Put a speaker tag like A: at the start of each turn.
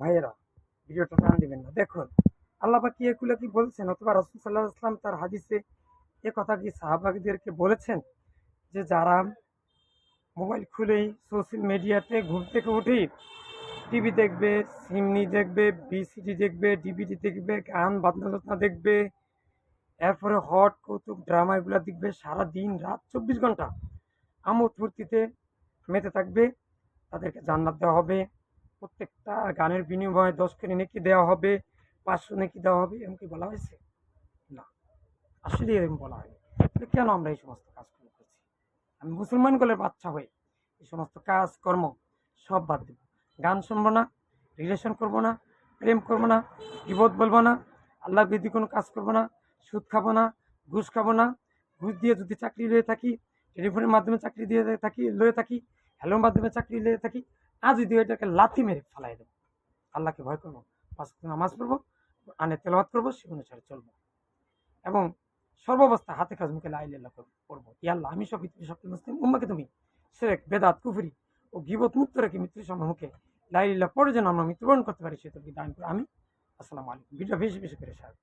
A: ভাইয়েরা, ভিডিওটা টান দিবেন না। দেখুন, আল্লাহ পাক কি এগুলো কি বলছেন, অথবা রাসূল সাল্লাল্লাহু আলাইহি ওয়াসাল্লাম তার হাদিসে এ কথা কি সাহাবাদেরকে বলেছেন যে যারা মোবাইল খুলেই সোশ্যাল মিডিয়াতে ঘুম থেকে উঠেই টিভি দেখবে, সিনেমা দেখবে, ভিসিডি দেখবে, ডিভিডি দেখবে, গান বাজনা দেখবে, এরপরে হট কৌতুক ড্রামা এগুলো দেখবে, সারা দিন রাত 24 ঘন্টা আমোদ ফুর্তিতে মেতে থাকবে, তাদেরকে জান্নাত দেওয়া হবে। প্রত্যেকটা গানের বিনিময়ে 10 করে নেকি দেওয়া হবে, 500 নেকি দেওয়া হবে, এমন কি বলা হয়েছে? না, আসলে এরকম বলা হয়নি। তাহলে কেন আমরা এই সমস্ত কাজগুলো করছি? আমি মুসলমান গলের বাচ্চা হয়ে এই সমস্ত কাজ কর্ম সব বাদ দেব। গান শুনবো না, রিলেশন করবো না, প্রেম করবো না, বিপদ বলবো না, আল্লাহ বিধি কোনো কাজ করবো না, সুদ খাবো না, ঘুষ খাবো না। ঘুষ দিয়ে যদি চাকরি লয়ে থাকি, টেলিফোনের মাধ্যমে চাকরি দিয়ে লয়ে থাকি, হ্যালোর মাধ্যমে চাকরি লয়ে থাকি, আজ যদি এটাকে লাথি মেরে ফেলাই দেবো। আল্লাহকে ভয় করবো, 5 ওয়াক্ত নামাজ পড়বো, আনে তেলাওয়াত করবো, সে অনুসারে চলবো, এবং সর্বাবস্থা হাতে কাজ মুখে লা ইলাহা করবো। ইয়া আল্লাহ, আমি সব পৃথিবীর সকল মুসলিম উম্মাকে তুমি শিরক, বেদাত, কুফরি ও গীবত মুক্ত রেখে মৃত্যুর সম্মুখে লা ইলাহা পড়ে যেন আমরা মৃত্যুবরণ করতে পারি, সে তুমি দান করে। আমি আসসালামু আলাইকুম। ভিডিও বেশি বেশি করে শেয়ার।